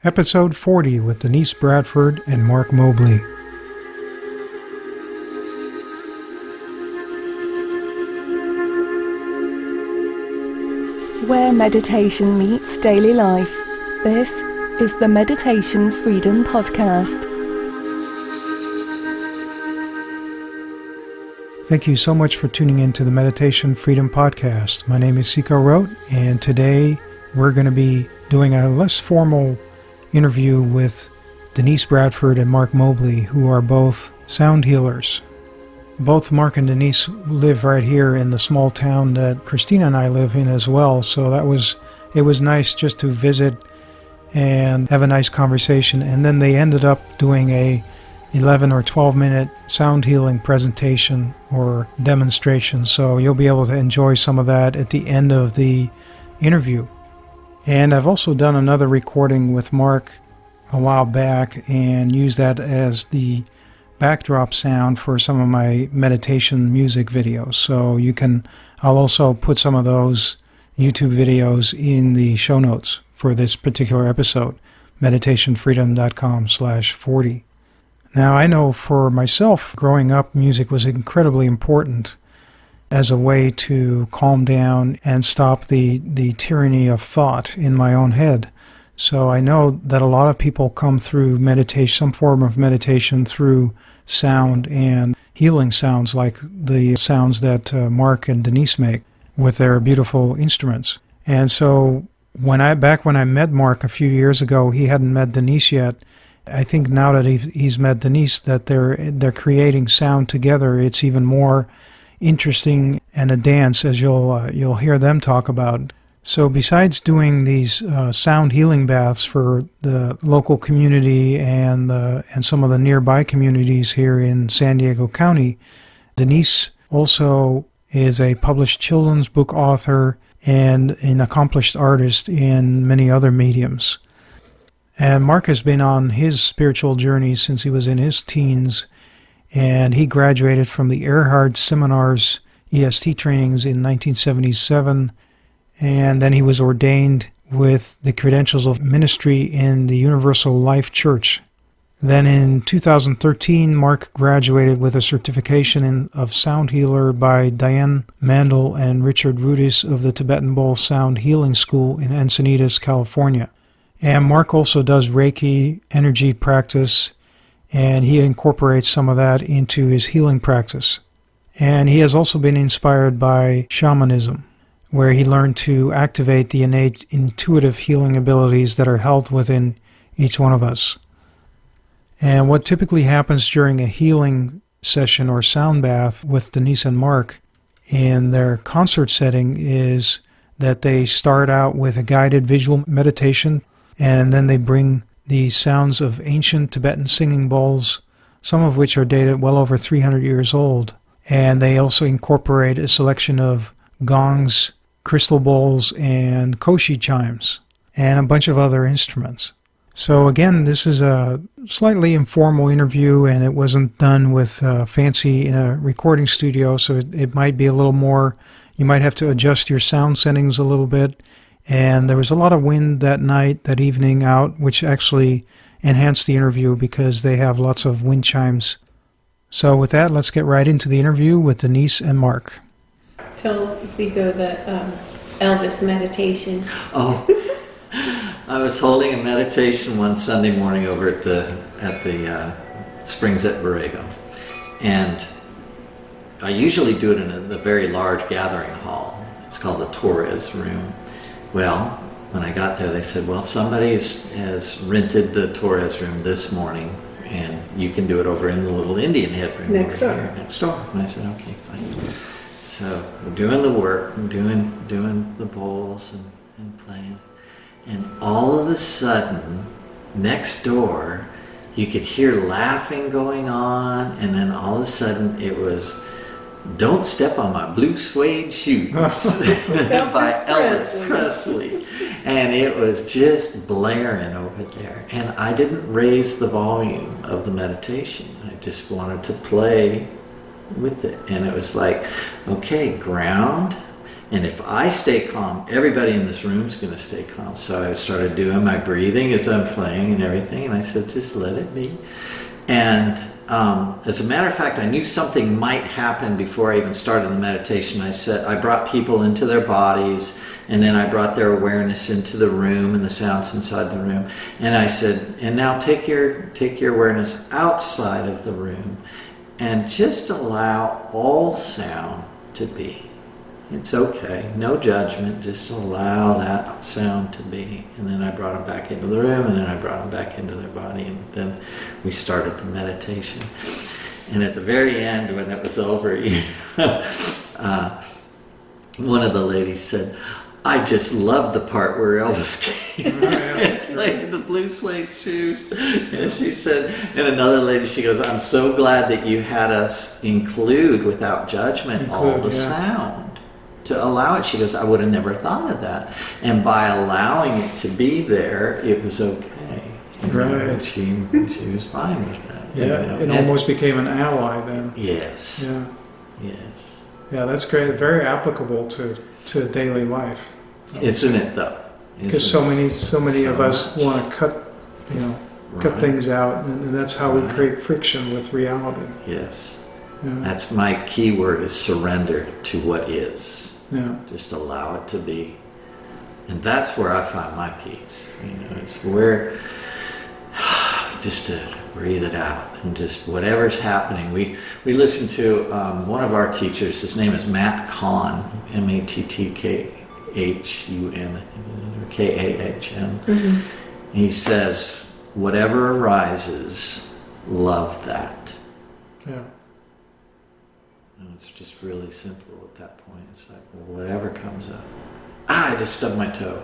Episode 40 with Denise Bradford and Mark Mobley. Where meditation meets daily life, this is the Meditation Freedom Podcast. Thank you so much for tuning in to the Meditation Freedom Podcast. My name is Siko Rote, and today we're going to be doing a less formal interview with Denise Bradford and Mark Mobley, who are both sound healers. Both Mark and Denise live right here in the small town that Christina and I live in as well, so it was nice just to visit and have a nice conversation. And then they ended up doing a 11 or 12 minute sound healing presentation or demonstration, so you'll be able to enjoy some of that at the end of the interview. And I've also done another recording with Mark a while back and used that as the backdrop sound for some of my meditation music videos. So I'll also put some of those YouTube videos in the show notes for this particular episode, meditationfreedom.com/40. Now, I know for myself, growing up, music was incredibly important as a way to calm down and stop the tyranny of thought in my own head. So I know that a lot of people come through meditation, some form of meditation, through sound and healing sounds like the sounds that Mark and Denise make with their beautiful instruments. And so back when I met Mark a few years ago, he hadn't met Denise yet. I think now that he's met Denise, that they're creating sound together, it's even more interesting and a dance, as you'll hear them talk about. So besides doing these sound healing baths for the local community and some of the nearby communities here in San Diego County, Denise also is a published children's book author and an accomplished artist in many other mediums. And Mark has been on his spiritual journey since he was in his teens, and he graduated from the Erhard Seminars EST trainings in 1977, and then he was ordained with the credentials of ministry in the Universal Life Church. Then in 2013, Mark graduated with a certification of sound healer by Diane Mandel and Richard Rudis of the Tibetan Bowl Sound Healing School in Encinitas, California. And Mark also does Reiki energy practice, and he incorporates some of that into his healing practice. And he has also been inspired by shamanism, where he learned to activate the innate intuitive healing abilities that are held within each one of us. And what typically happens during a healing session or sound bath with Denise and Mark in their concert setting is that they start out with a guided visual meditation, and then they bring the sounds of ancient Tibetan singing bowls, some of which are dated well over 300 years old. And they also incorporate a selection of gongs, crystal bowls, and koshi chimes, and a bunch of other instruments. So again, this is a slightly informal interview, and it wasn't done with fancy in a recording studio, so it might be a little more, you might have to adjust your sound settings a little bit. And there was a lot of wind that evening out, which actually enhanced the interview because they have lots of wind chimes. So with that, let's get right into the interview with Denise and Mark. Tell Zico that Elvis meditation. Oh, I was holding a meditation one Sunday morning over at the Springs at Borrego, and I usually do it in the very large gathering hall. It's called the Torres Room. Well, when I got there, they said, well, somebody has rented the Torres Room this morning, and you can do it over in the little Indian head room next door. Next door. And I said, okay, fine. So we're doing the work and doing the bowls and playing. And all of a sudden, next door, you could hear laughing going on, and then all of a sudden it was, "Don't Step on My Blue Suede Shoes" by Elvis Presley. And it was just blaring over there. And I didn't raise the volume of the meditation. I just wanted to play with it. And it was like, okay, ground. And if I stay calm, everybody in this room is going to stay calm. So I started doing my breathing as I'm playing and everything, and I said, just let it be. And as a matter of fact, I knew something might happen before I even started the meditation. I brought people into their bodies, and then I brought their awareness into the room and the sounds inside the room. And I said, and now take your awareness outside of the room and just allow all sound to be. It's okay, no judgment, just allow that sound to be. And then I brought them back into the room, and then I brought them back into their body, and then we started the meditation. And at the very end, when it was over, one of the ladies said, I just loved the part where Elvis came and played the Blue Suede shoes. And she said, and another lady, she goes, I'm so glad that you had us include without judgment all the sound. To allow it, she goes, I would have never thought of that. And by allowing it to be there, it was okay. Right. She was fine with that. Yeah, it almost became an ally then. Yes. Yeah. Yes. Yeah, that's great. Very applicable to daily life. Isn't it though? Because so many of us want to cut things out, and that's how we create friction with reality. Yes. Yeah. That's my key word, is surrender to what is. Yeah. Just allow it to be. And that's where I find my peace. It's where just to breathe it out, and just whatever's happening. We listen to one of our teachers, his name is Matt Kahn, Mattkkhun, or Kahn. Mm-hmm. He says, whatever arises, love that. Yeah. And it's just really simple at that point. It's like, well, whatever comes up. I just stubbed my toe.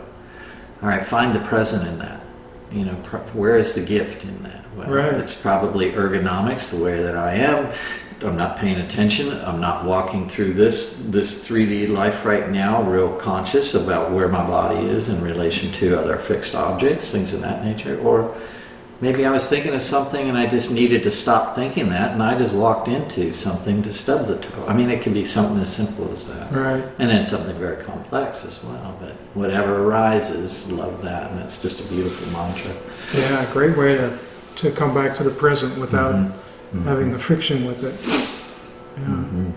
All right, find the present in that. Where is the gift in that? Well, right. It's probably ergonomics, the way that I am. I'm not paying attention. I'm not walking through this 3D life right now, real conscious about where my body is in relation to other fixed objects, things of that nature. Or maybe I was thinking of something and I just needed to stop thinking that, and I just walked into something to stub the toe. I mean, it could be something as simple as that. Right. And then something very complex as well. But whatever arises, love that. And it's just a beautiful mantra. Yeah, great way to come back to the present without having the friction with it. Yeah. Mm-hmm.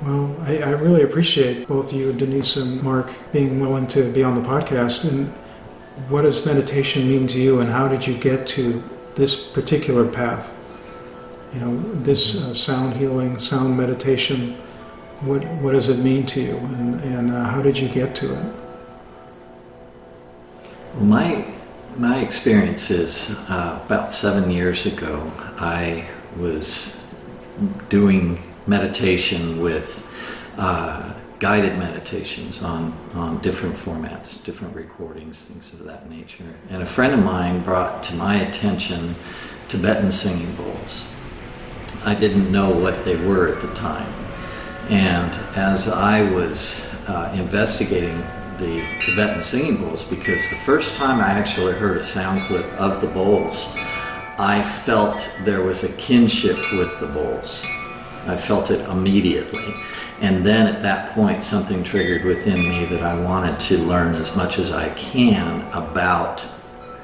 Well, I really appreciate both you, Denise, and Mark being willing to be on the podcast. And what does meditation mean to you, and how did you get to this particular path? This sound healing, sound meditation. What does it mean to you, and how did you get to it? Well, my experience is about 7 years ago, I was doing meditation with guided meditations on different formats, different recordings, things of that nature. And a friend of mine brought to my attention Tibetan singing bowls. I didn't know what they were at the time. And as I was investigating the Tibetan singing bowls, because the first time I actually heard a sound clip of the bowls, I felt there was a kinship with the bowls. I felt it immediately. And then at that point, something triggered within me that I wanted to learn as much as I can about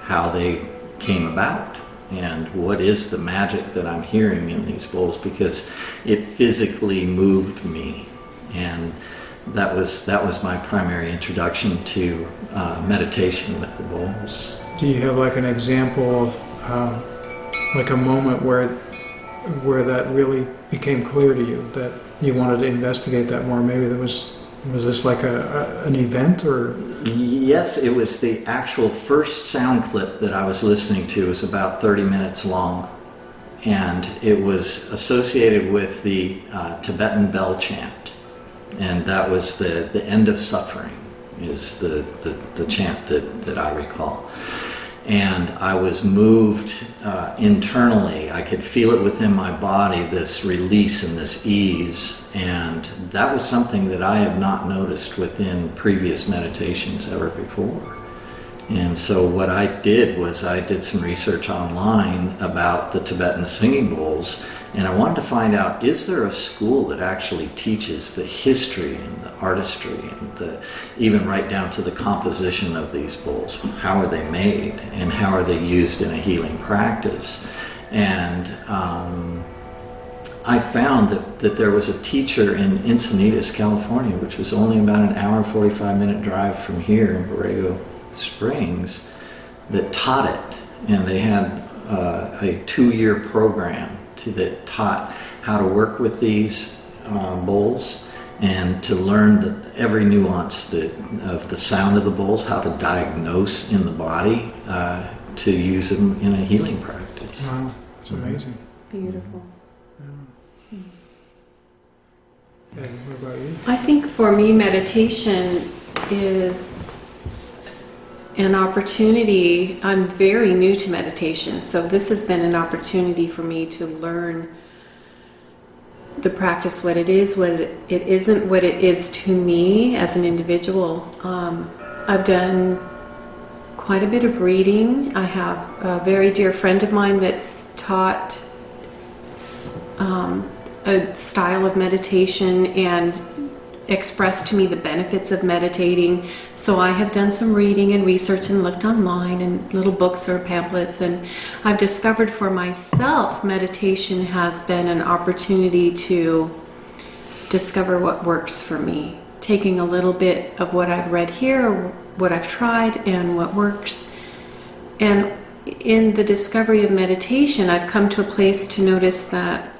how they came about and what is the magic that I'm hearing in these bowls, because it physically moved me. And that was my primary introduction to meditation with the bowls. Do you have like an example of like a moment where that really became clear to you that you wanted to investigate that more? Maybe was this like an event, or? Yes, it was the actual first sound clip that I was listening to. It was about 30 minutes long, and it was associated with the Tibetan bell chant, and that was the end of suffering is the chant that I recall. And I was moved internally. I could feel it within my body, this release and this ease. And that was something that I have not noticed within previous meditations ever before. And so what I did was I did some research online about the Tibetan singing bowls, and I wanted to find out, is there a school that actually teaches the history and the artistry and even right down to the composition of these bowls? How are they made and how are they used in a healing practice? And I found that there was a teacher in Encinitas, California, which was only about an hour and 45-minute drive from here in Borrego Springs, that taught it. And they had a 2-year program that taught how to work with these bowls and to learn every nuance of the sound of the bowls, how to diagnose in the body to use them in a healing practice. Wow, that's amazing. Beautiful. And what about you? I think for me, meditation is an opportunity. I'm very new to meditation, so this has been an opportunity for me to learn the practice, what it is, what it isn't, what it is to me as an individual. I've done quite a bit of reading. I have a very dear friend of mine that's taught a style of meditation and expressed to me the benefits of meditating. So I have done some reading and research and looked online and little books or pamphlets, and I've discovered for myself meditation has been an opportunity to discover what works for me, taking a little bit of what I've read here, what I've tried, and what works. And in the discovery of meditation, I've come to a place to notice that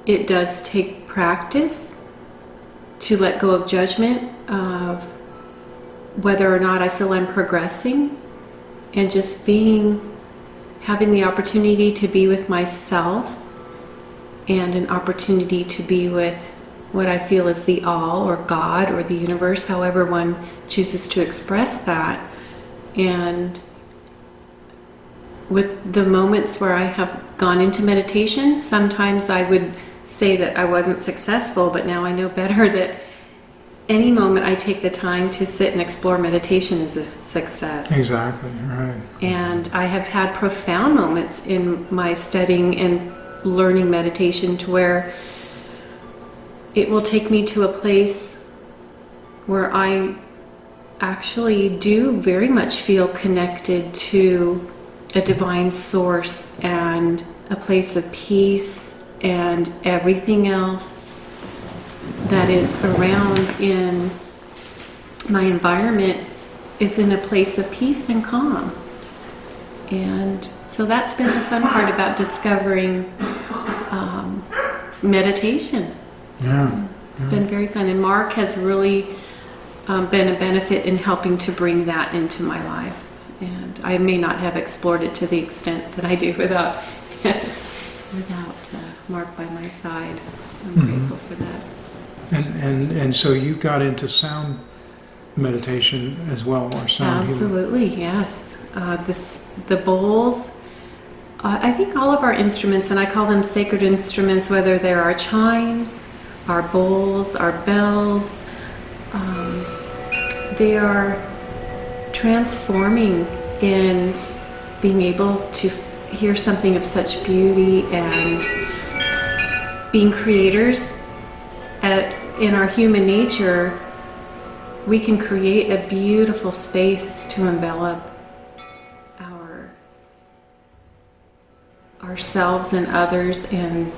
it does take practice to let go of judgment of whether or not I feel I'm progressing, and just having the opportunity to be with myself and an opportunity to be with what I feel is the all or God or the universe, however one chooses to express that. And with the moments where I have gone into meditation, sometimes I would say that I wasn't successful, but now I know better that any moment I take the time to sit and explore meditation is a success. Exactly, right. And I have had profound moments in my studying and learning meditation to where it will take me to a place where I actually do very much feel connected to a divine source and a place of peace, and everything else that is around in my environment is in a place of peace and calm. And so that's been the fun part about discovering meditation. Yeah. It's been very fun, and Mark has really been a benefit in helping to bring that into my life. And I may not have explored it to the extent that I do without Mark by my side. I'm grateful for that. And so you got into sound meditation as well, or sound Absolutely, yes. The bowls. I think all of our instruments, and I call them sacred instruments, whether they're our chimes, our bowls, our bells, they are transforming in being able to hear something of such beauty, and being creators. In our human nature, we can create a beautiful space to envelop ourselves and others, and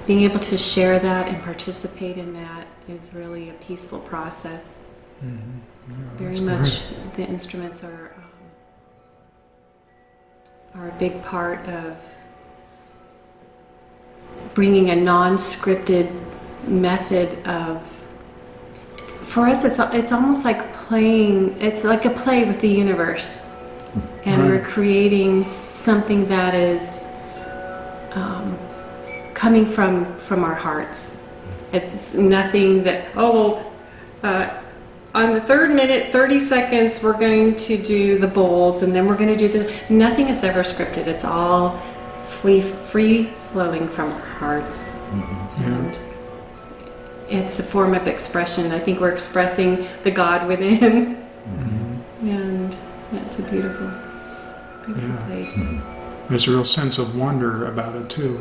being able to share that and participate in that is really a peaceful process. Mm-hmm. Yeah, Very much the instruments are a big part of bringing a non-scripted method of, for us it's almost like playing, it's like a play with the universe, and we're creating something that is coming from our hearts. It's nothing that, on the 3rd minute, 30 seconds, we're going to do the bowls, and then we're going to do nothing is ever scripted. It's all free flowing from our hearts. Mm-hmm. And it's a form of expression. I think we're expressing the God within. Mm-hmm. It's a beautiful, beautiful place. There's a real sense of wonder about it too.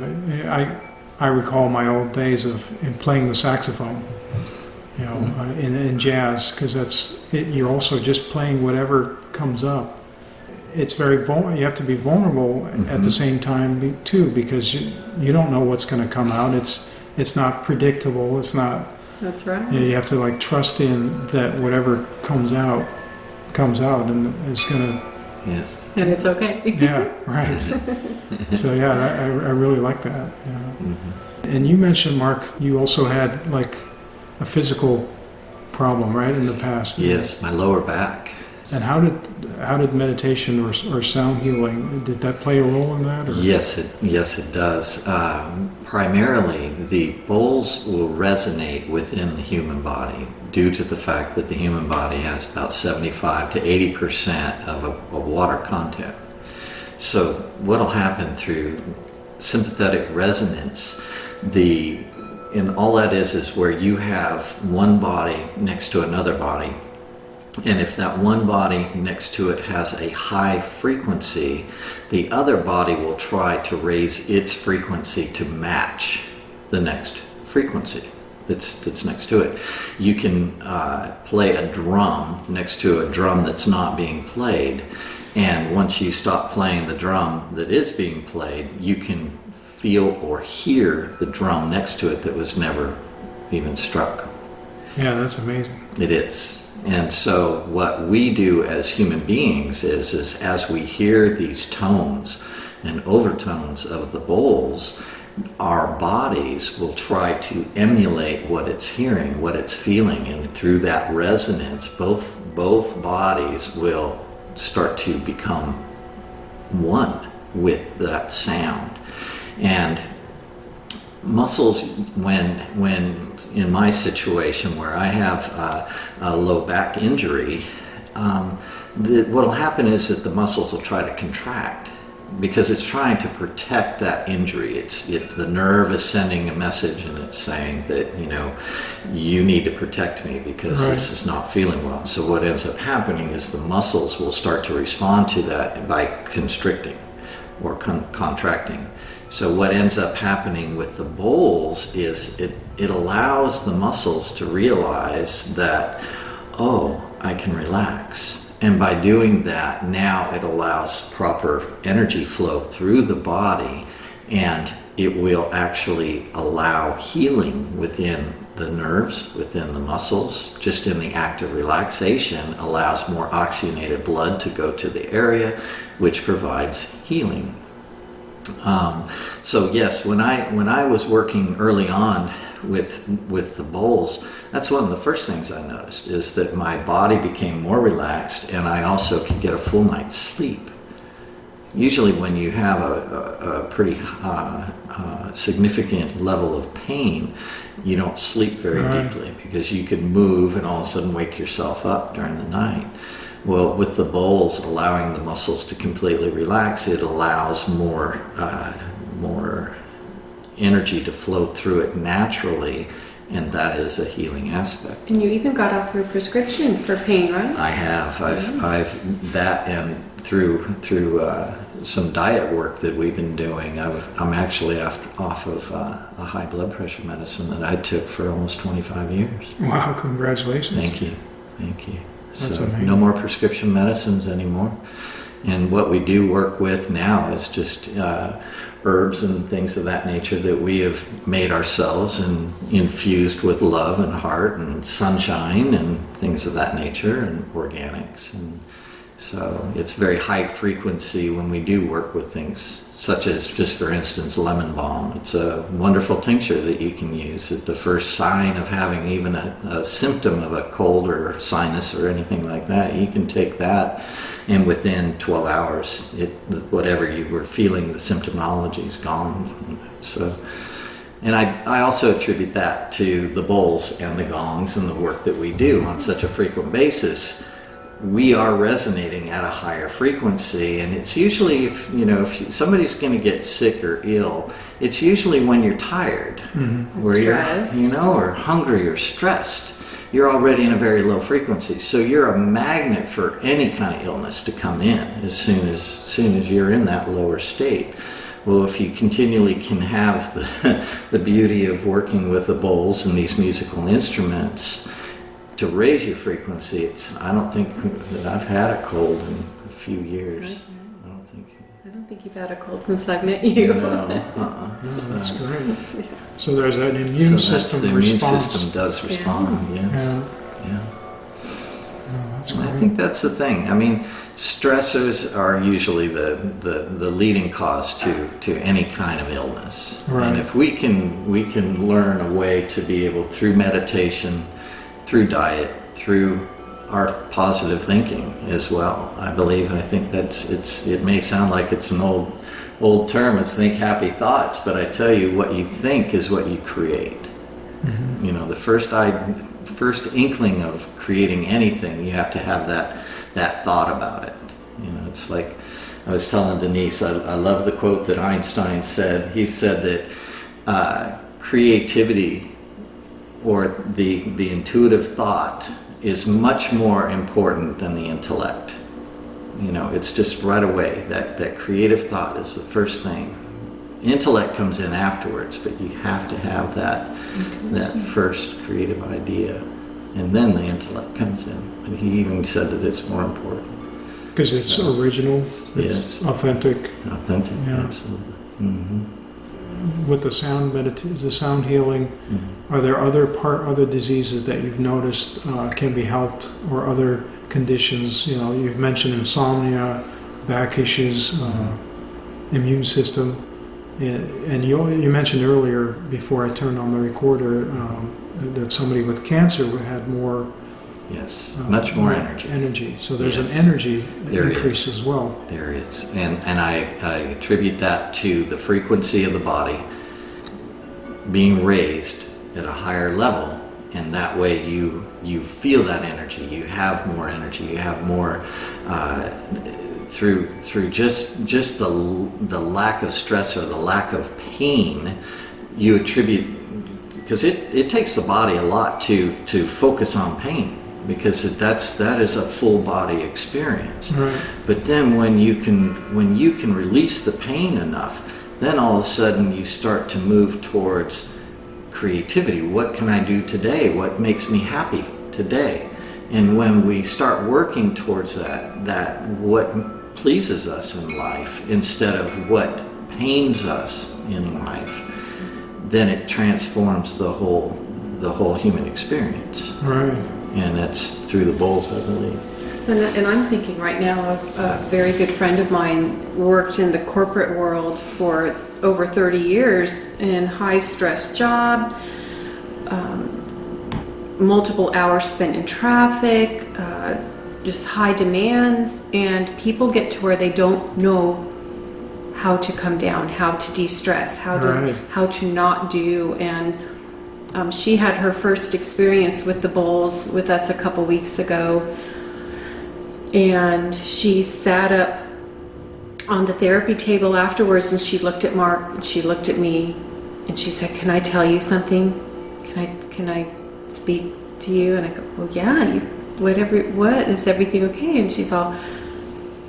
I recall my old days of playing the saxophone, in jazz, because you're also just playing whatever comes up. It's very you have to be vulnerable at the same time too, because you don't know what's going to come out. It's not predictable. It's not. That's right. You have to like trust in that whatever comes out, and it's going to. Yes. And it's okay. Yeah, right. So I really like that. Yeah. And you mentioned, Mark, you also had like a physical problem, right, in the past. Yes, my lower back. And how did meditation or sound healing, did that play a role in that? Or? Yes, it does. Primarily, the bowls will resonate within the human body due to the fact that the human body has about 75 to 80% of a water content. So what will happen through sympathetic resonance, and all that is where you have one body next to another body. And if that one body next to it has a high frequency, the other body will try to raise its frequency to match the next frequency that's next to it. You can play a drum next to a drum that's not being played, and once you stop playing the drum that is being played, you can feel or hear the drum next to it that was never even struck. Yeah, that's amazing. It is. And so what we do as human beings is as we hear these tones and overtones of the bowls, our bodies will try to emulate what it's hearing, what it's feeling, and through that resonance, both bodies will start to become one with that sound. And muscles, when in my situation where I have a low back injury, what will happen is that the muscles will try to contract because it's trying to protect that injury. The nerve is sending a message, and it's saying that you need to protect me because this is not feeling well. So what ends up happening is the muscles will start to respond to that by constricting or contracting. So what ends up happening with the bowls is it allows the muscles to realize that, I can relax. And by doing that, now it allows proper energy flow through the body, and it will actually allow healing within the nerves, within the muscles. Just in the act of relaxation allows more oxygenated blood to go to the area, which provides healing. So yes, when I was working early on with the bowls, that's one of the first things I noticed, is that my body became more relaxed, and I also could get a full night's sleep. Usually when you have a pretty significant level of pain, you don't sleep very deeply because you can move and all of a sudden wake yourself up during the night. Well, with the bowls allowing the muscles to completely relax, it allows more energy to flow through it naturally, and that is a healing aspect. And you even got off your prescription for pain, right? I have. I've that, and through some diet work that we've been doing, I'm actually off of a high blood pressure medicine that I took for almost 25 years. Wow, congratulations. Thank you. That's So amazing. no more prescription medicines anymore. And what we do work with now is just herbs and things of that nature that we have made ourselves and infused with love and heart and sunshine and things of that nature and organics. And so it's very high frequency when we do work with things such as, just for instance, lemon balm. It's a wonderful tincture that you can use at the first sign of having even a symptom of a cold or sinus or anything like that. You can take that, and within 12 hours, whatever you were feeling, the symptomology is gone. So, and I also attribute that to the bowls and the gongs and the work that we do on such a frequent basis. We are resonating at a higher frequency, and it's usually if somebody's going to get sick or ill, it's usually when you're tired, where Stressed. you're or hungry or stressed, you're already in a very low frequency. So you're a magnet for any kind of illness to come in as soon as you're in that lower state. Well, if you continually can have the beauty of working with the bowls and these musical instruments to raise your frequency, I don't think that I've had a cold in a few years. I don't think you've had a cold since I've met you. No, that's great. So there's an immune system the response. immune system does respond, yes. Yeah. Oh, that's great. I think that's the thing. I mean, stressors are usually the leading cause to any kind of illness. Right. And if we can learn a way to be able, through meditation, through diet, through our positive thinking as well. I think it may sound like it's an old term, it's think happy thoughts, but I tell you, what you think is what you create. Mm-hmm. You know, the first inkling of creating anything, you have to have that thought about it. You know, it's like I was telling Denise, I love the quote that Einstein said. He said that creativity, or the intuitive thought, is much more important than the intellect. You know, it's just right away, that creative thought is the first thing. Intellect comes in afterwards, but you have to have that first creative idea, and then the intellect comes in. And he even said that it's more important. Because it's original, it's authentic. Authentic, yeah. Absolutely. Mm-hmm. With the sound healing, mm-hmm. Are there other diseases that you've noticed can be helped, or other conditions? You know, you've mentioned insomnia, back issues, immune system, and you mentioned earlier, before I turned on the recorder, that somebody with cancer had more. Yes, much more energy. So there's an energy increase as well. There is, and I attribute that to the frequency of the body being raised at a higher level, and that way you feel that energy. You have more energy. You have more through just the lack of stress or the lack of pain. You attribute, because it takes the body a lot to focus on pain, because that is a full body experience. Right. But then when you can release the pain enough, then all of a sudden you start to move towards creativity. What can I do today? What makes me happy today? And when we start working towards that what pleases us in life instead of what pains us in life, then it transforms the whole human experience. Right. And that's through the bowls, I believe. And I'm thinking right now of a very good friend of mine, worked in the corporate world for over 30 years in high-stress job, multiple hours spent in traffic, just high demands, and people get to where they don't know how to come down, how to de-stress, how to not do. And she had her first experience with the bowls with us a couple weeks ago, and she sat up on the therapy table afterwards, and she looked at Mark and she looked at me and she said, "Can I tell you something? Can I speak to you?" And I go, "Well, yeah, what, is everything okay?" And she's all,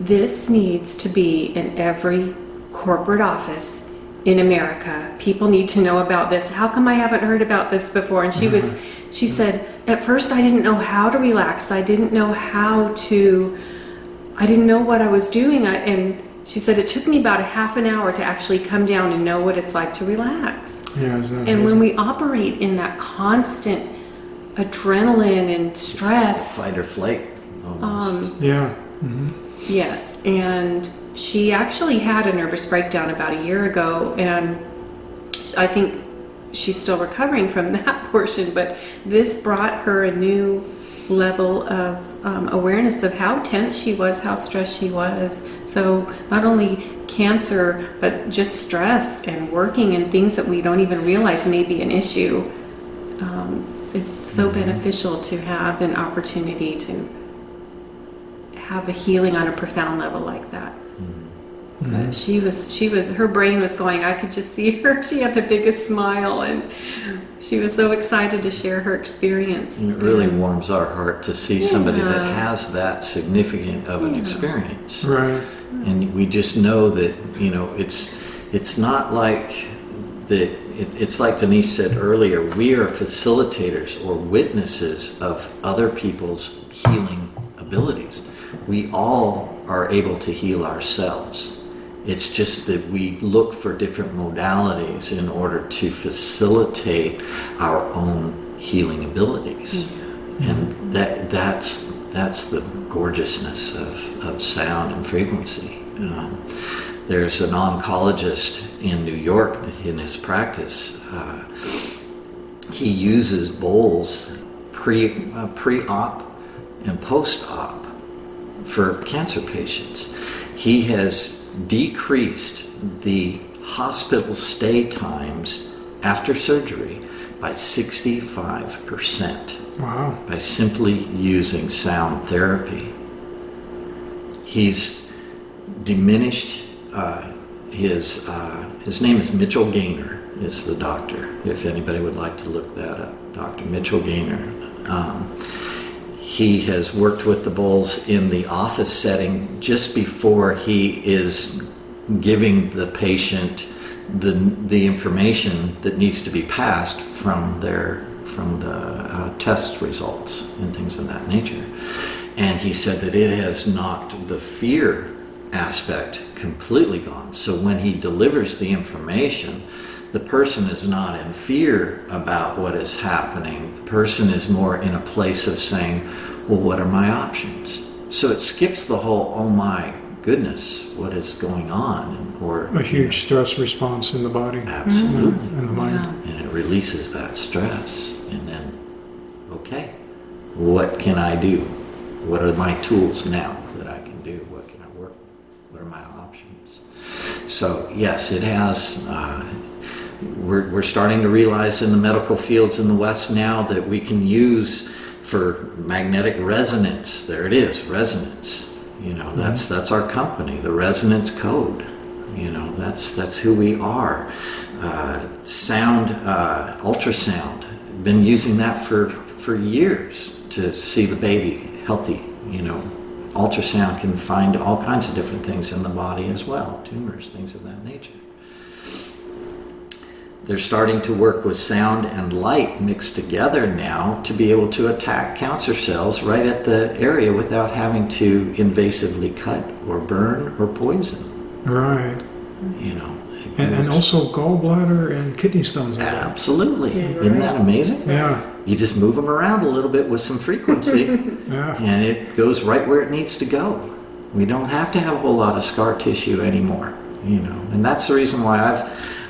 "This needs to be in every corporate office in America. People need to know about this. How come I haven't heard about this before?" And she said, "At first I didn't know how to relax. I didn't know what I was doing." And she said, "It took me about a half an hour to actually come down and know what it's like to relax." Yeah, and when we operate in that constant adrenaline and stress, fight or flight almost. Yeah. Mm-hmm. Yes, and she actually had a nervous breakdown about a year ago, and I think she's still recovering from that portion, but this brought her a new level of awareness of how tense she was, how stressed she was. So not only cancer, but just stress and working and things that we don't even realize may be an issue. It's so beneficial to have an opportunity to have a healing on a profound level like that. But she was, her brain was going, I could just see her. She had the biggest smile, and she was so excited to share her experience. And it really warms our heart to see somebody that has that significant of an experience. Right. And we just know that, it's not like that. It's like Denise said earlier, we are facilitators or witnesses of other people's healing abilities. We all are able to heal ourselves. It's just that we look for different modalities in order to facilitate our own healing abilities. And that's the gorgeousness of sound and frequency. There's an oncologist in New York in his practice. He uses bowls pre-op and post-op for cancer patients. He has decreased the hospital stay times after surgery by 65%. Wow. By simply using sound therapy. He's diminished his name is Mitchell Gaynor, is the doctor, if anybody would like to look that up. Dr. Mitchell Gaynor. He has worked with the bowls in the office setting just before he is giving the patient the information that needs to be passed from the test results and things of that nature. And he said that it has knocked the fear aspect completely gone. So when he delivers the information, the person is not in fear about what is happening. The person is more in a place of saying, well, what are my options? So it skips the whole, oh my goodness, what is going on? Or a huge stress response in the body. Absolutely. In the mind. Yeah. And it releases that stress. And then, okay, what can I do? What are my tools now that I can do? What can I work with? What are my options? So yes, it has. We're starting to realize in the medical fields in the West now that we can use for magnetic resonance. There it is, resonance. That's our company, the Resonance Code. That's who we are. Sound, ultrasound. Been using that for years to see the baby healthy. Ultrasound can find all kinds of different things in the body as well, tumors, things of that nature. They're starting to work with sound and light mixed together now to be able to attack cancer cells right at the area without having to invasively cut or burn or poison. Right. And also gallbladder and kidney stones. Absolutely. Isn't that amazing? Yeah. You just move them around a little bit with some frequency and it goes right where it needs to go. We don't have to have a whole lot of scar tissue anymore, and that's the reason why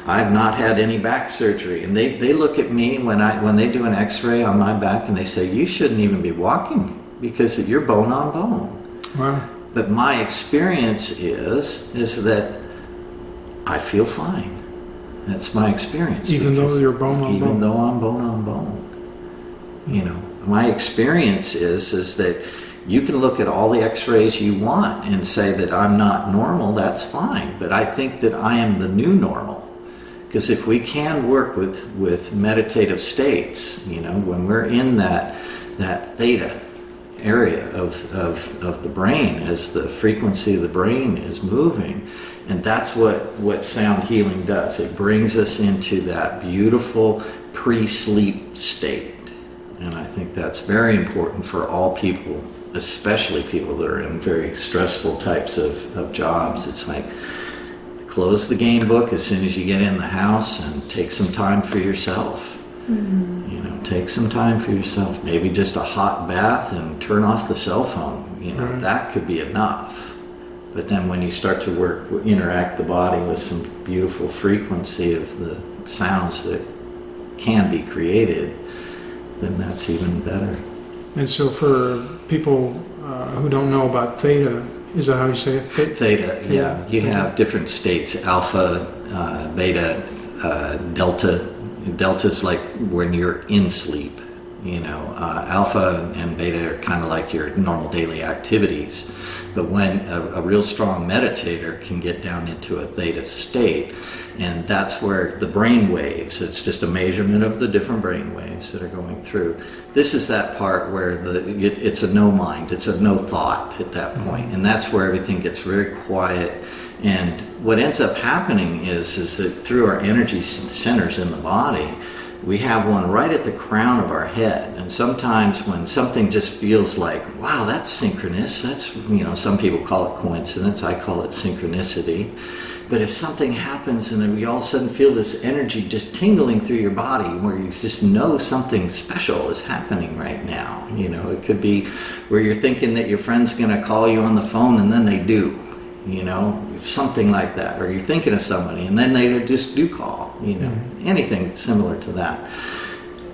I've not had any back surgery. And they look at me when they do an x-ray on my back and they say, you shouldn't even be walking because you're bone on bone. Wow. But my experience is that I feel fine. That's my experience. Even though you're bone on bone? Even though I'm bone on bone. My experience is that you can look at all the x-rays you want and say that I'm not normal, that's fine. But I think that I am the new normal. Because if we can work with meditative states, when we're in that theta area of the brain, as the frequency of the brain is moving, and that's what sound healing does. It brings us into that beautiful pre-sleep state. And I think that's very important for all people, especially people that are in very stressful types of jobs. It's like, close the game book as soon as you get in the house and take some time for yourself. Take some time for yourself. Maybe just a hot bath and turn off the cell phone. That could be enough. But then when you start to interact the body with some beautiful frequency of the sounds that can be created, then that's even better. And so for people who don't know about theta, is that how you say it? Theta, yeah. You have different states, alpha, beta, delta. Delta's like when you're in sleep. Alpha and beta are kind of like your normal daily activities. But when a real strong meditator can get down into a theta state, and that's where the brain waves, it's just a measurement of the different brain waves that are going through. This is that part where it's a no mind, it's a no thought at that point. And that's where everything gets very quiet. And what ends up happening is that through our energy centers in the body, we have one right at the crown of our head. And sometimes when something just feels like, wow, that's synchronous, that's, some people call it coincidence, I call it synchronicity. But if something happens and then we all of a sudden feel this energy just tingling through your body where you just know something special is happening right now. It could be where you're thinking that your friend's going to call you on the phone and then they do. Something like that. Or you're thinking of somebody and then they just do call, anything similar to that.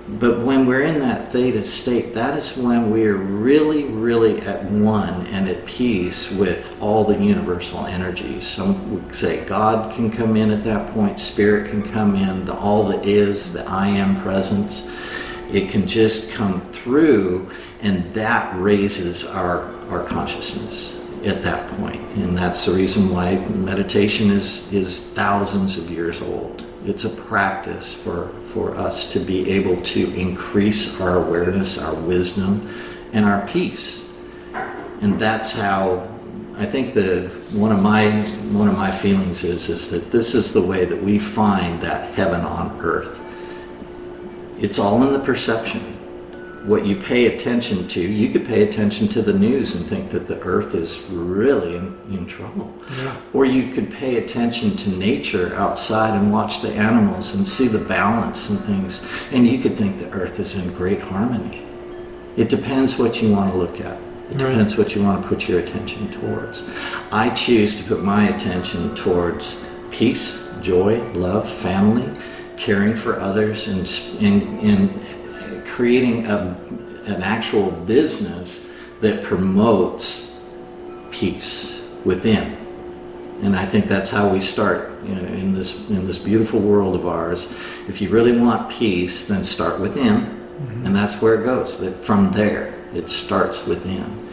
But when we're in that theta state, that is when we're really, really at one and at peace with all the universal energies. Some would say God can come in at that point, spirit can come in, all the is, the I am presence. It can just come through, and that raises our consciousness at that point. And that's the reason why meditation is thousands of years old. It's a practice for us to be able to increase our awareness, our wisdom, and our peace. And that's how I think one of my feelings is that this is the way that we find that heaven on earth. It's all in the perception. What you pay attention to, you could pay attention to the news and think that the earth is really in trouble. Yeah. Or you could pay attention to nature outside and watch the animals and see the balance and things, and you could think the earth is in great harmony. It depends what you want to look at. It depends what you want to put your attention towards. I choose to put my attention towards peace, joy, love, family, caring for others, and creating an actual business that promotes peace within. And I think that's how we start in this beautiful world of ours. If you really want peace, then start within, and that's where it goes. That from there, it starts within,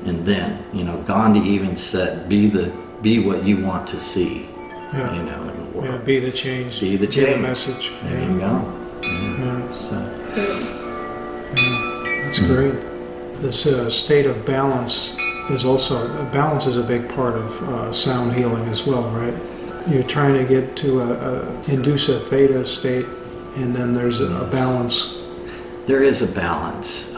and then Gandhi even said, "Be what you want to see." Yeah. In the world. Yeah, be the change. Be the change. Be the message. There you go. Yeah. That's great. This state of balance is a big part of sound healing as well, right? You're trying to get to induce a theta state, and then there's a balance. There is a balance.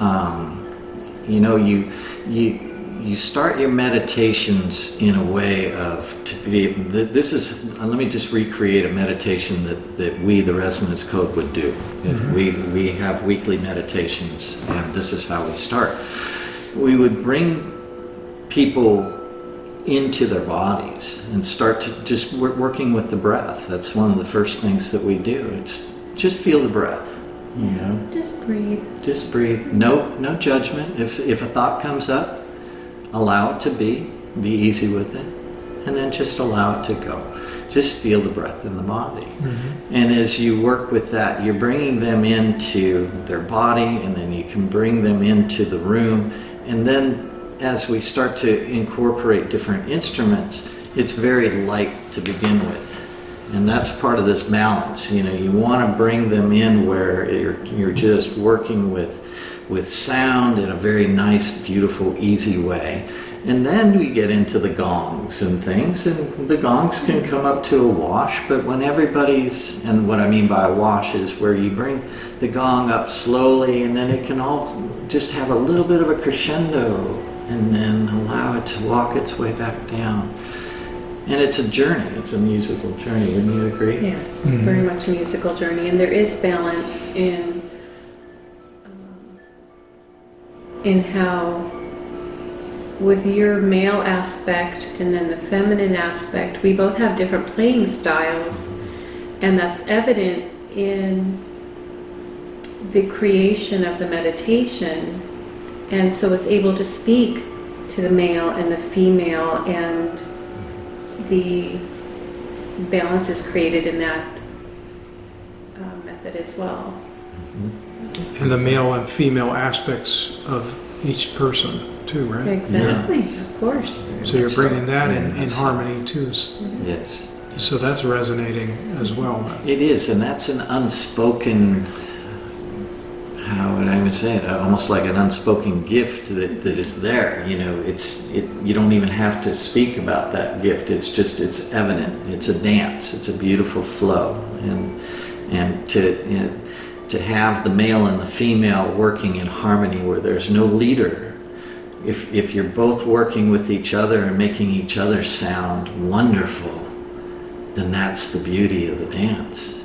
You start your meditations in a way of let me just recreate a meditation that we, the Resonance Code, would do. Mm-hmm. We have weekly meditations, and this is how we start. We would bring people into their bodies and start to just working with the breath. That's one of the first things that we do. It's just feel the breath. Just breathe. Just breathe. No judgment. If a thought comes up, allow it to be easy with it, and then just allow it to go. Just feel the breath in the body. Mm-hmm. And as you work with that, you're bringing them into their body, and then you can bring them into the room. And then as we start to incorporate different instruments, it's very light to begin with. And that's part of this balance. You want to bring them in where you're just working with sound in a very nice, beautiful, easy way. And then we get into the gongs and things, and the gongs can come up to a wash, but when and what I mean by a wash is where you bring the gong up slowly, and then it can all just have a little bit of a crescendo, and then allow it to walk its way back down. And it's a journey. It's a musical journey. Wouldn't you agree? Yes, very much a musical journey. And there is balance in how, with your male aspect and then the feminine aspect, we both have different playing styles. And that's evident in the creation of the meditation. And so it's able to speak to the male and the female, and the balance is created in that method as well. And the male and female aspects of each person too, right? Exactly, Yes. of course. So you're bringing that Very in much so. harmony too. Yes. So that's resonating as well. It is, and that's an unspoken, how would I even say it, almost like an unspoken gift that is there. You know, you don't even have to speak about that gift. It's evident. It's a dance. It's a beautiful flow. And to have the male and the female working in harmony where there's no leader, if you're both working with each other and making each other sound wonderful, then that's the beauty of the dance.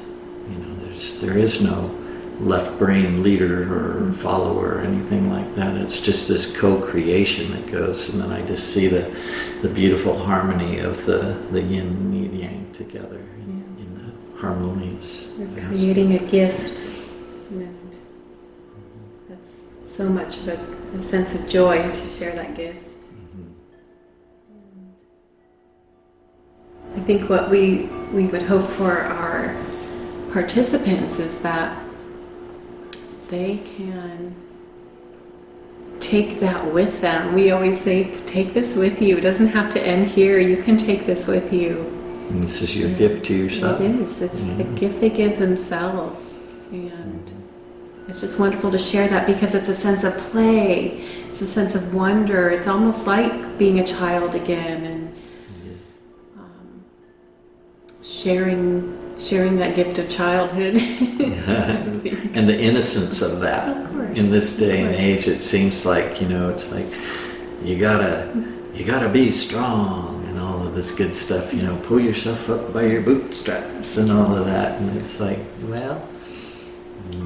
You know, there is no left brain leader or follower or anything like that. It's just this co-creation that goes, and then I just see the beautiful harmony of the yin and the yang together in the harmonious. We're creating a gift, and that's so much of a sense of joy to share that gift. I think what we would hope for our participants is that they can take that with them. We always say, take this with you. It doesn't have to end here. You can take this with you. And this is your gift to yourself. It is. It's the gift they give themselves. And it's just wonderful to share that because it's a sense of play. It's a sense of wonder. It's almost like being a child again and sharing that gift of childhood. And the innocence of that. Of course. In this day and age, it seems like, it's like you gotta be strong and all of this good stuff, pull yourself up by your bootstraps and all of that. And it's like, well,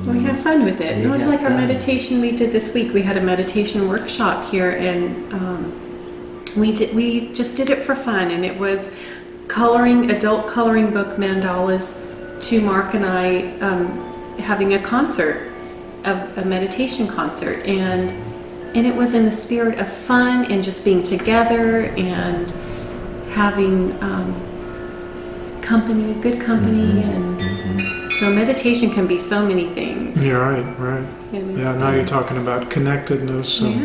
we had fun with it. It was had like our fun. meditation we did this week. We had a meditation workshop here, and we just did it for fun, and it was adult coloring book mandalas to Mark and I having a concert, a meditation concert, and it was in the spirit of fun and just being together and having good company, and so meditation can be so many things. Yeah, right. And Yeah, now you're talking about connectedness and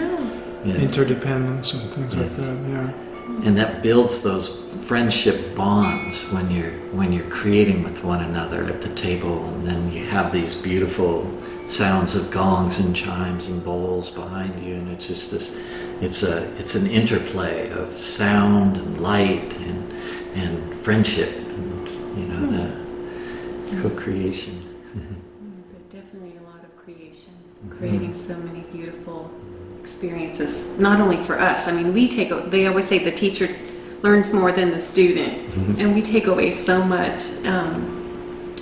Yes. interdependence and things like Yes. that. Yeah. And that builds those friendship bonds when you're creating with one another at the table, and then you have these beautiful sounds of gongs and chimes and bowls behind you, and it's just it's an interplay of sound and light and friendship and the co-creation. But definitely a lot of creation, creating so many beautiful experiences, not only for us. I mean, they always say the teacher learns more than the student, and we take away so much,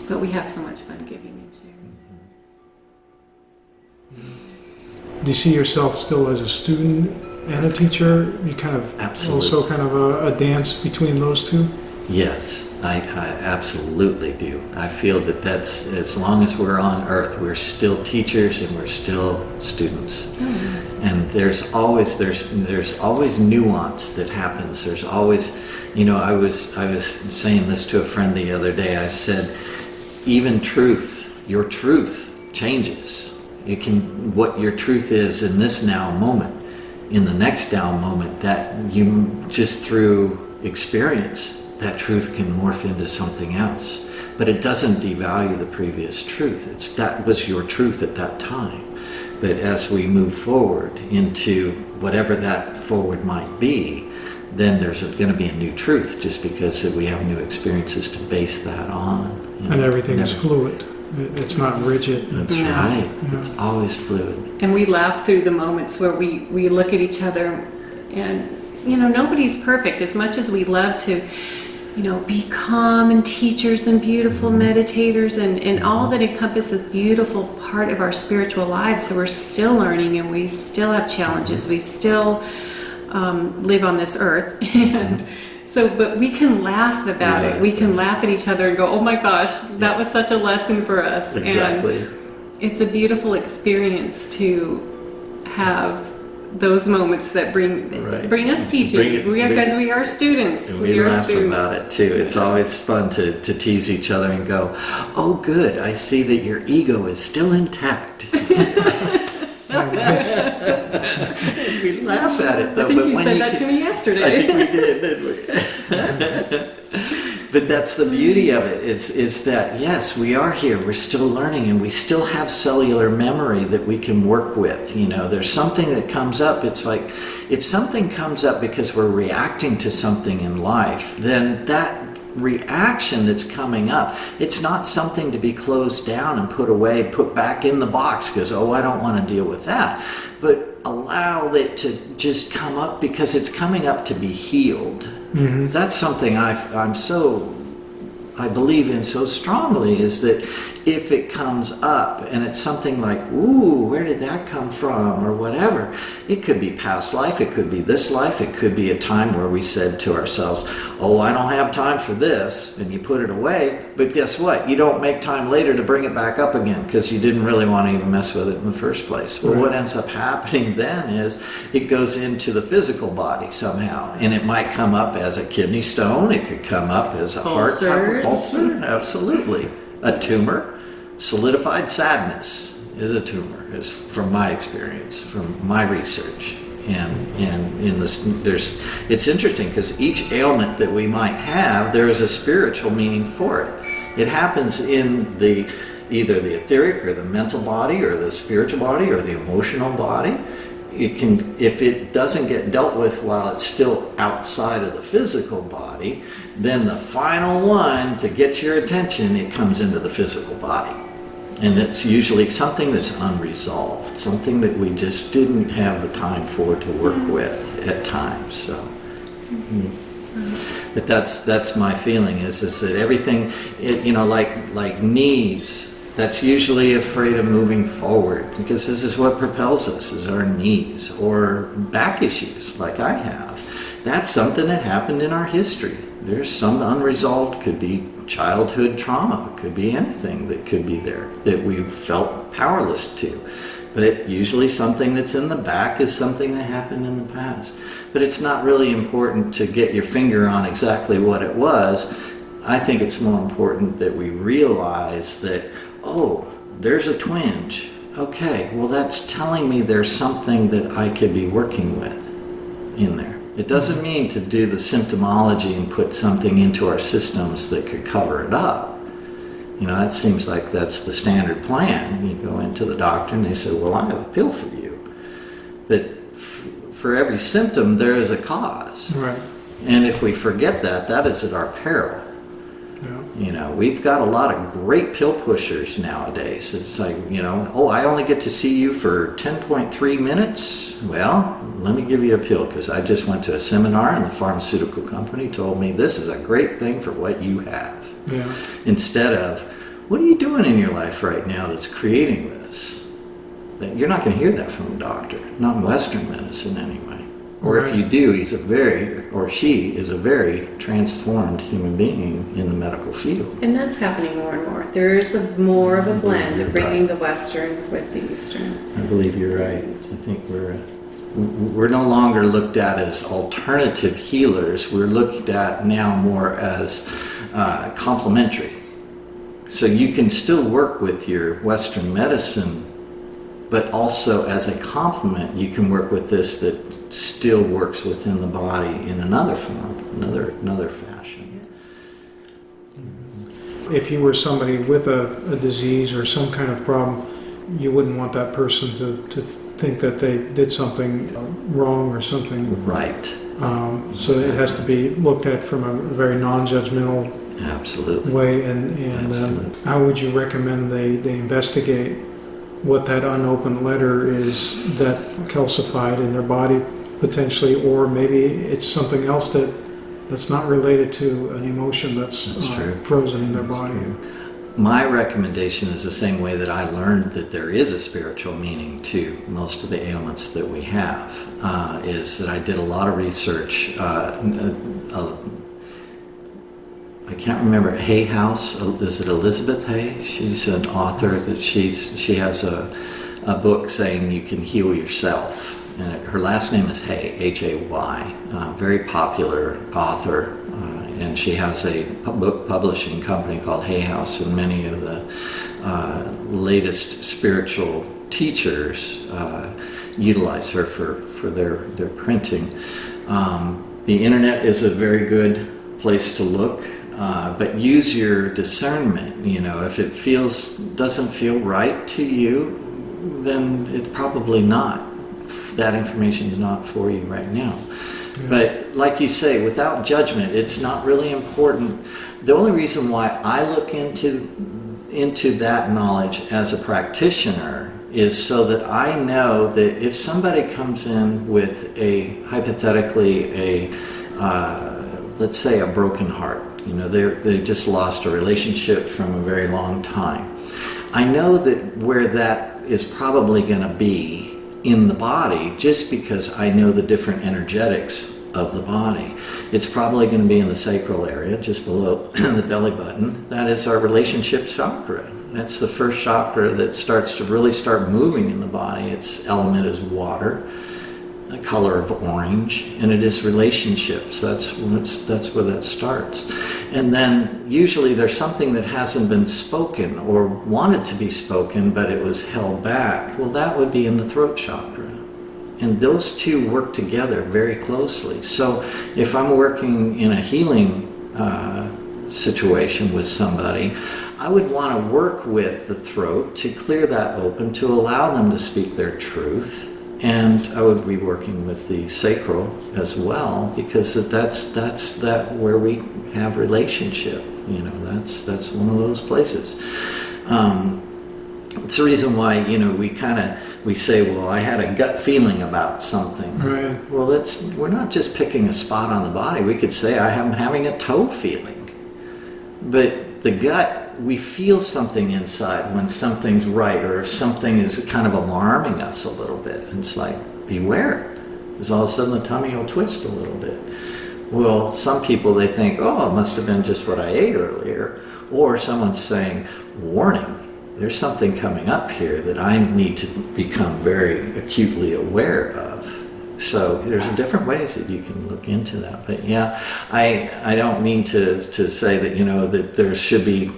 but we have so much fun giving and sharing. Do you see yourself still as a student and a teacher? You kind of Absolutely. also kind of a dance between those two? Yes, I absolutely do. I feel that's, as long as we're on earth, we're still teachers and we're still students. Oh, yes. And there's always nuance that happens. There's always, I was saying this to a friend the other day. I said, even your truth changes. What your truth is in this now moment, in the next now moment, that you just through experience, that truth can morph into something else. But it doesn't devalue the previous truth. That was your truth at that time. But as we move forward into whatever that forward might be, then there's going to be a new truth just because we have new experiences to base that on. And everything is fluid. It's not rigid. That's Yeah. right. Yeah. It's always fluid. And we laugh through the moments where we look at each other, and nobody's perfect. As much as we love to be calm and teachers and beautiful meditators and all that encompasses a beautiful part of our spiritual lives. So we're still learning, and we still have challenges. We still live on this earth. And so, but we can laugh about it. We can laugh at each other and go, oh my gosh, that was such a lesson for us. Exactly. And it's a beautiful experience to have those moments that bring us teaching. Because we are students. We are laugh students. about it too. It's always fun to tease each other and go, "Oh, good! I see that your ego is still intact." We laugh at it though. I think you said that to me yesterday. I think we did, didn't we? But that's the beauty of it, is that, yes, we are here, we're still learning, and we still have cellular memory that we can work with. There's something that comes up. It's like, if something comes up because we're reacting to something in life, then that reaction that's coming up, it's not something to be closed down and put away, put back in the box because, I don't want to deal with that. But allow it to just come up because it's coming up to be healed. Mm-hmm. That's something I believe in so strongly, is that if it comes up and it's something like, ooh, where did that come from, or whatever, it could be past life, it could be this life, it could be a time where we said to ourselves, I don't have time for this, and you put it away, but guess what? You don't make time later to bring it back up again because you didn't really want to even mess with it in the first place. Well, what ends up happening then is it goes into the physical body somehow, and it might come up as a kidney stone, it could come up as a heart ulcer, absolutely. A tumor. Solidified sadness is a tumor, is from my experience, from my research. And in this, it's interesting because each ailment that we might have, there is a spiritual meaning for it. It happens in either the etheric or the mental body or the spiritual body or the emotional body. It can, if it doesn't get dealt with while it's still outside of the physical body, then the final one to get your attention, it comes into the physical body. And it's usually something that's unresolved, something that we just didn't have the time for to work with at times. So, but that's my feeling is that everything, like knees, that's usually afraid of moving forward because this is what propels us, is our knees, or back issues like I have. That's something that happened in our history. There's some unresolved, could be childhood trauma, could be anything that could be there that we felt powerless to. But usually something that's in the back is something that happened in the past. But it's not really important to get your finger on exactly what it was. I think it's more important that we realize that, there's a twinge. Okay, well that's telling me there's something that I could be working with in there. It doesn't mean to do the symptomology and put something into our systems that could cover it up. That seems like that's the standard plan. You go into the doctor and they say, well, I have a pill for you. But for every symptom, there is a cause. Right. And if we forget that is at our peril. Yeah. We've got a lot of great pill pushers nowadays. It's like, I only get to see you for 10.3 minutes. Well, let me give you a pill because I just went to a seminar and the pharmaceutical company told me this is a great thing for what you have. Yeah. Instead of, what are you doing in your life right now that's creating this? You're not going to hear that from a doctor, not in Western medicine anyway. Or if you do, she is a very transformed human being in the medical field. And that's happening more and more. There is more of a blend of bringing the Western with the Eastern. I believe you're right. I think we're no longer looked at as alternative healers. We're looked at now more as complementary. So you can still work with your Western medicine, but also as a complement, you can work with this that still works within the body in another form, another fashion. If you were somebody with a disease or some kind of problem, you wouldn't want that person to think that they did something wrong or something. Right. So it has to be looked at from a very non-judgmental way. And how would you recommend they investigate what that unopened letter is that calcified in their body potentially, or maybe it's something else that's not related to an emotion that's frozen in their body? My recommendation is the same way that I learned that there is a spiritual meaning to most of the ailments that we have, is that I did a lot of research. I can't remember, Hay House, is it Elizabeth Hay? She's an author that she has a book saying you can heal yourself. and her last name is Hay, Hay, very popular author, and she has a book publishing company called Hay House, and many of the latest spiritual teachers utilize her for their printing. The internet is a very good place to look, but use your discernment. If it doesn't feel right to you, then it's probably not. That information is not for you right now. Yeah. But like you say, without judgment, it's not really important. The only reason why I look into that knowledge as a practitioner is so that I know that if somebody comes in with hypothetically let's say a broken heart, they just lost a relationship from a very long time, I know that where that is probably going to be in the body, just because I know the different energetics of the body. It's probably going to be in the sacral area, just below the belly button. That is our relationship chakra. That's the first chakra that starts to really start moving in the body. Its element is water, the color of orange, and it is relationships. That's where that starts. And then usually there's something that hasn't been spoken or wanted to be spoken, but it was held back. Well, that would be in the throat chakra. And those two work together very closely. So if I'm working in a healing situation with somebody, I would want to work with the throat to clear that open, to allow them to speak their truth. And I would be working with the sacral as well, because that's where we have relationship. That's one of those places. It's the reason why we say, well, I had a gut feeling about something. Right. Well, we're not just picking a spot on the body. We could say I'm having a toe feeling, but the gut. We feel something inside when something's right, or if something is kind of alarming us a little bit. And it's like, beware, because all of a sudden the tummy will twist a little bit. Well, some people, they think, oh, it must have been just what I ate earlier. Or someone's saying, warning, there's something coming up here that I need to become very acutely aware of. So there's different ways that you can look into that. But yeah, I don't mean to say that, that there should be,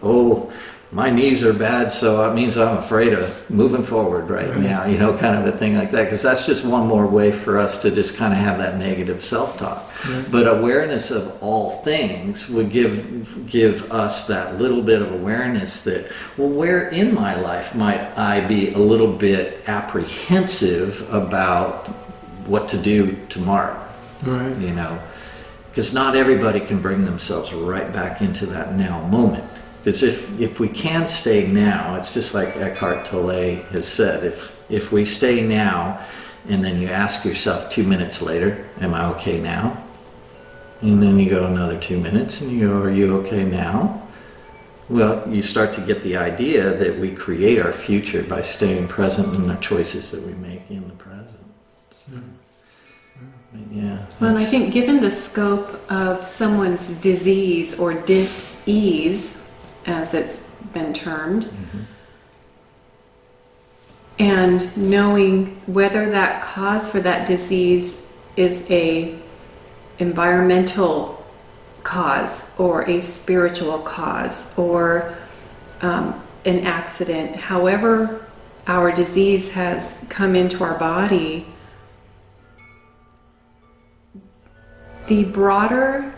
oh, my knees are bad, so it means I'm afraid of moving forward right now, kind of a thing like that. Because that's just one more way for us to just kind of have that negative self-talk. Yeah. But awareness of all things would give us that little bit of awareness that, well, where in my life might I be a little bit apprehensive about what to do tomorrow? Right. Because not everybody can bring themselves right back into that now moment. Because if we can stay now, it's just like Eckhart Tolle has said, if we stay now, and then you ask yourself 2 minutes later, am I okay now? And then you go another 2 minutes, and you go, are you okay now? Well, you start to get the idea that we create our future by staying present in the choices that we make in the present. So, yeah. Well, and I think given the scope of someone's disease or dis-ease, as it's been termed, and knowing whether that cause for that disease is a environmental cause or a spiritual cause or an accident, however our disease has come into our body, the broader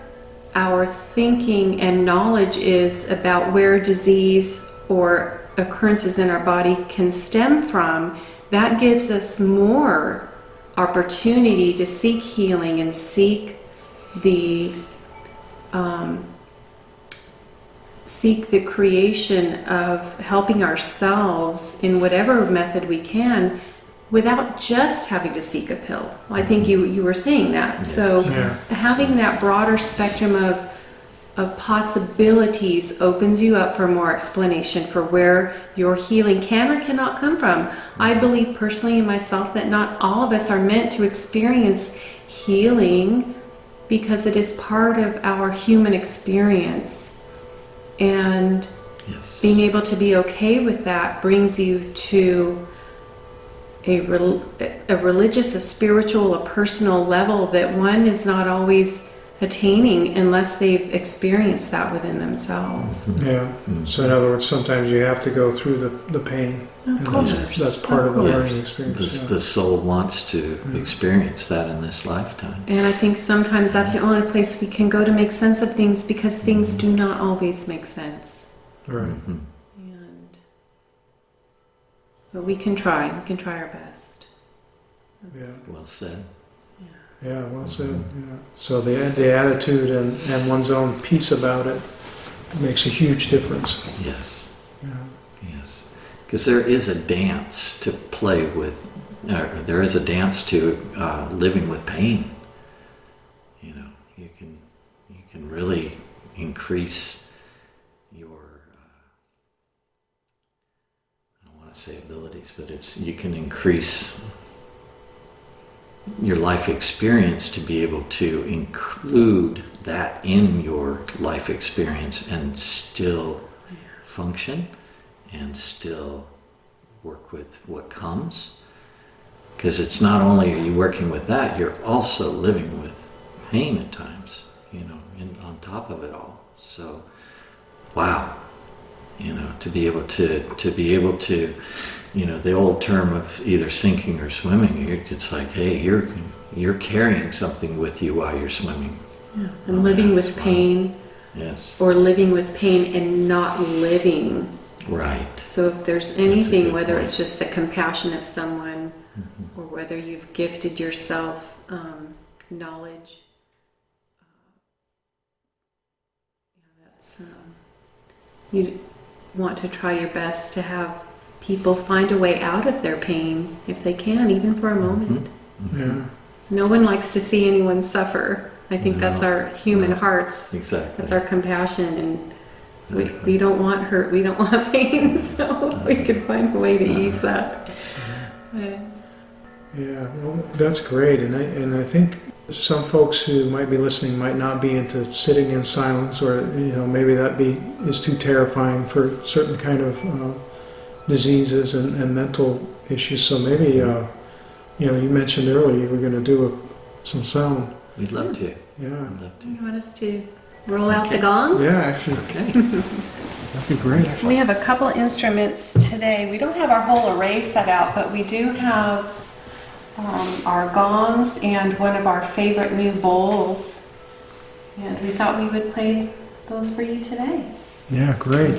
our thinking and knowledge is about where disease or occurrences in our body can stem from, that gives us more opportunity to seek healing and seek the creation of helping ourselves in whatever method we can, without just having to seek a pill. I think you were saying that. Yeah. So having that broader spectrum of possibilities opens you up for more explanation for where your healing can or cannot come from. I believe personally in myself that not all of us are meant to experience healing, because it is part of our human experience. And being able to be okay with that brings you to a religious, a spiritual, a personal level that one is not always attaining unless they've experienced that within themselves. Yeah. So in other words, sometimes you have to go through the pain. Of And course. that's part of the learning Yes, experience. the soul wants to experience that in this lifetime. And I think sometimes that's the only place we can go to make sense of things, because things do not always make sense. Right. Mhm. But we can try. We can try our best. Yeah. Well said. Yeah, well said. Yeah. So the attitude and one's own peace about it makes a huge difference. Yes. Yeah. Yes. Because there is a dance to play with, there is a dance to living with pain. You know, you can really increase your, I don't want to say abilities, but you can increase your life experience to be able to include that in your life experience and still function and still work with what comes. Because it's not only are you working with that, you're also living with pain at times, you know, on top of it all. So, wow, you know, to be able to, you know, the old term of either sinking or swimming, it's like, hey, you're carrying something with you while you're swimming. Yeah. And living with pain. Yes. Or living with pain and not living. Right. So if there's That's a anything, good whether point. it's just the compassion of someone, or whether you've gifted yourself knowledge, that's you want to try your best to have people find a way out of their pain if they can, even for a moment. Yeah. No one likes to see anyone suffer. I think that's No. our human No. hearts. Exactly. That's our compassion, and we don't want hurt, we don't want pain, so we can find a way to ease that. Yeah, well, that's great, and I think some folks who might be listening might not be into sitting in silence, or you know, maybe that is too terrifying for certain kind of diseases and mental issues. So maybe you know, you mentioned earlier you were going to do some sound. We'd love to. Yeah, We'd love to. You want us to roll out the gong? yeah, actually, Okay. that'd be great. We have a couple instruments today. We don't have our whole array set out, but we do have our gongs and one of our favorite new bowls. And we thought we would play those for you today. Yeah, great.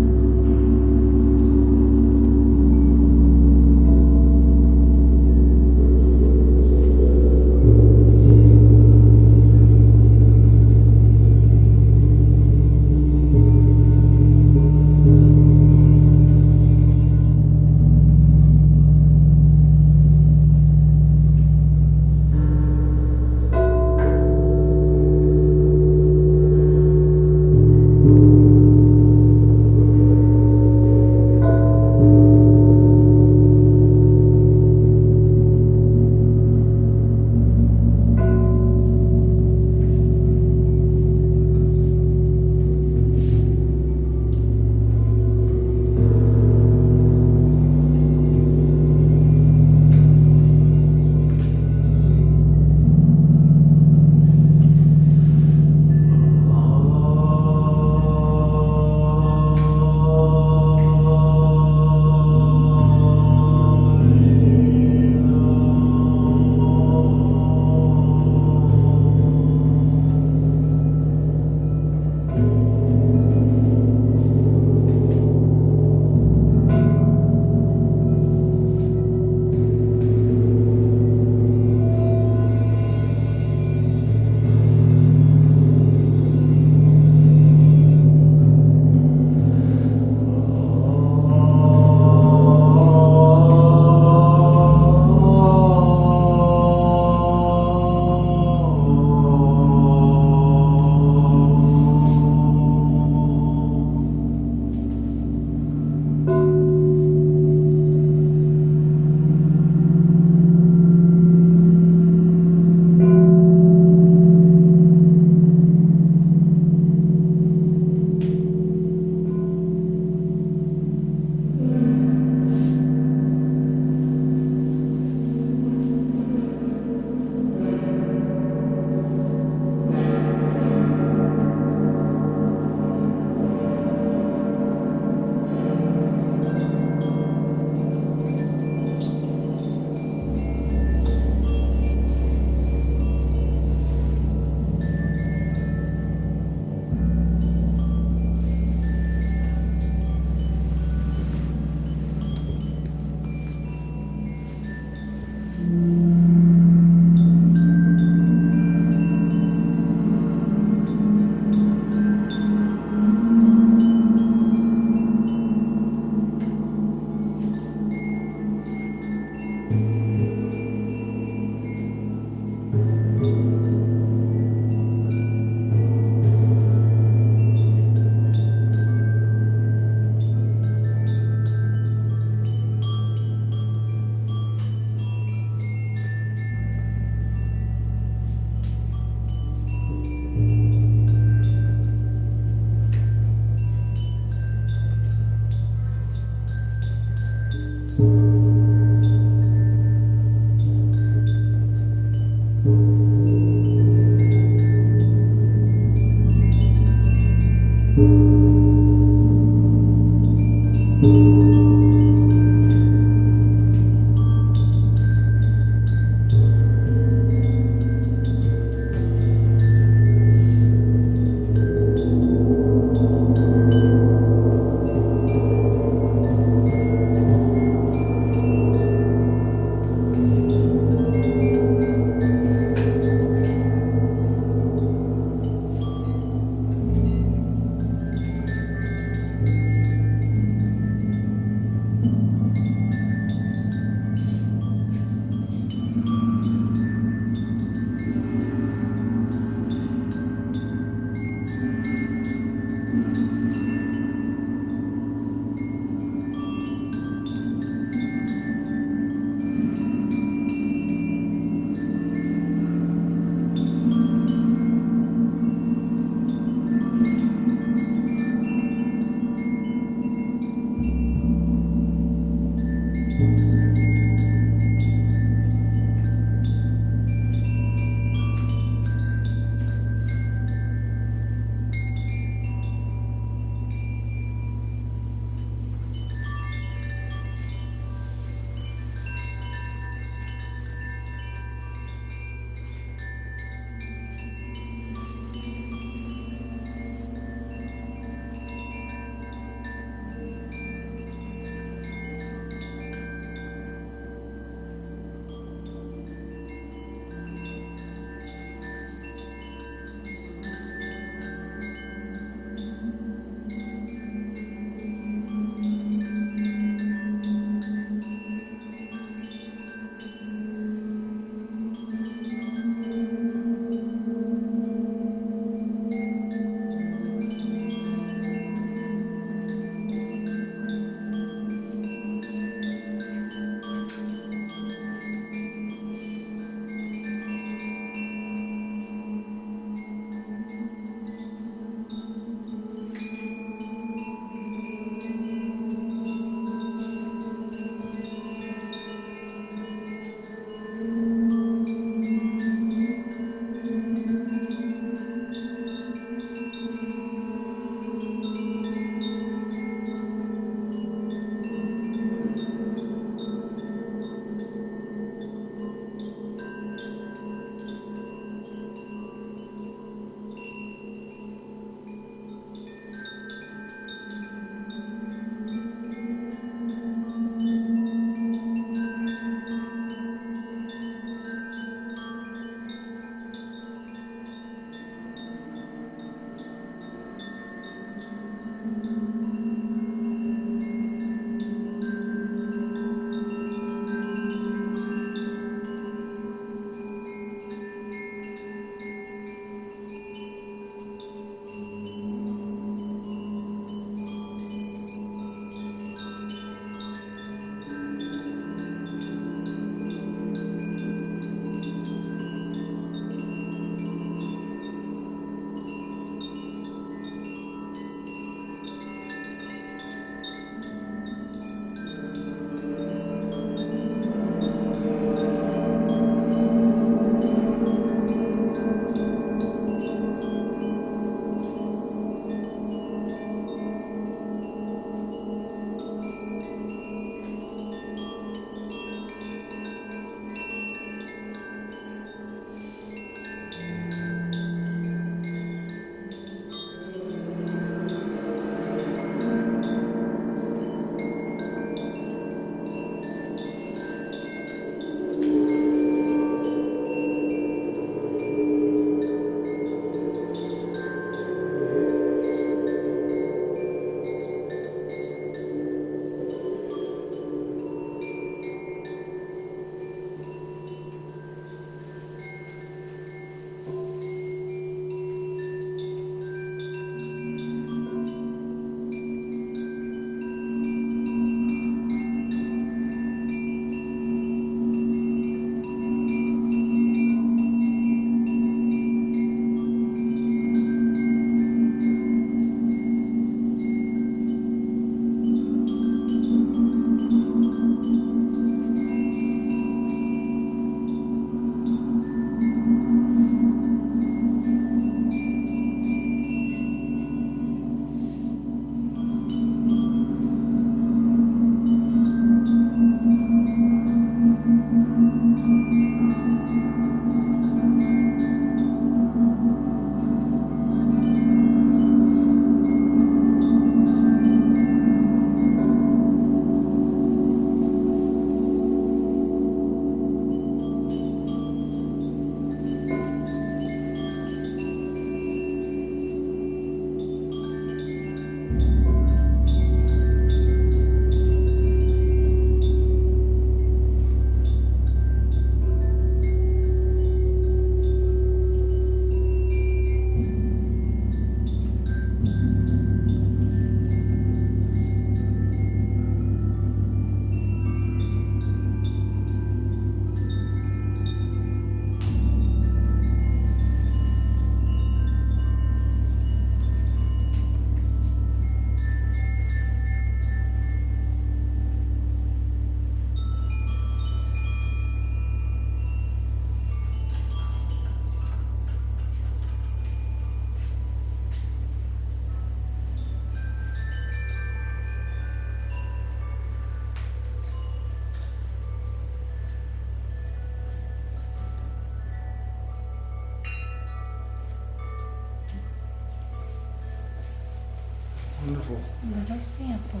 Wonderful. Little sample.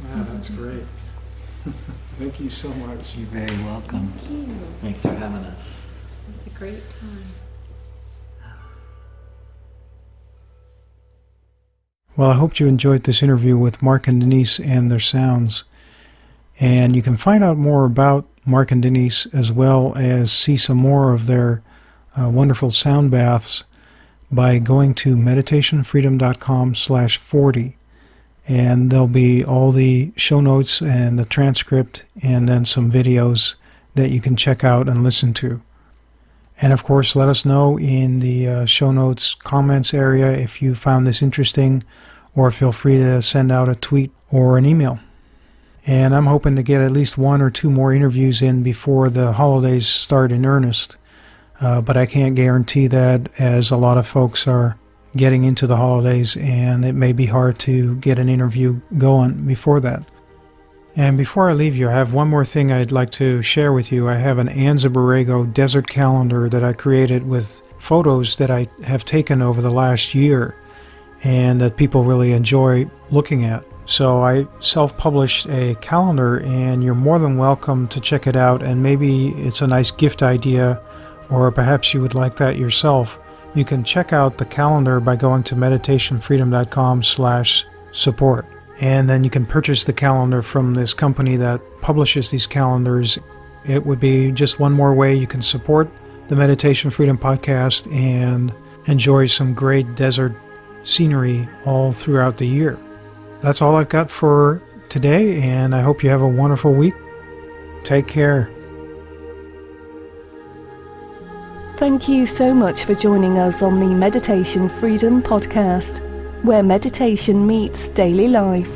Wow, that's great. Thank you so much. You're very welcome. Thank you. Thanks for having us. It's a great time. Well, I hope you enjoyed this interview with Mark and Denise and their sounds. And you can find out more about Mark and Denise as well as see some more of their wonderful sound baths by going to meditationfreedom.com/40. And there'll be all the show notes and the transcript and then some videos that you can check out and listen to. And of course, let us know in the show notes comments area if you found this interesting, or feel free to send out a tweet or an email. And I'm hoping to get at least 1 or 2 more interviews in before the holidays start in earnest. But I can't guarantee that, as a lot of folks are getting into the holidays and it may be hard to get an interview going before that. And before I leave you, I have one more thing I'd like to share with you. I have an Anza Borrego desert calendar that I created with photos that I have taken over the last year and that people really enjoy looking at. So I self-published a calendar, and you're more than welcome to check it out, and maybe it's a nice gift idea, or perhaps you would like that yourself. You can check out the calendar by going to meditationfreedom.com/support. And then you can purchase the calendar from this company that publishes these calendars. It would be just one more way you can support the Meditation Freedom Podcast and enjoy some great desert scenery all throughout the year. That's all I've got for today, and I hope you have a wonderful week. Take care. Thank you so much for joining us on the Meditation Freedom Podcast, where meditation meets daily life.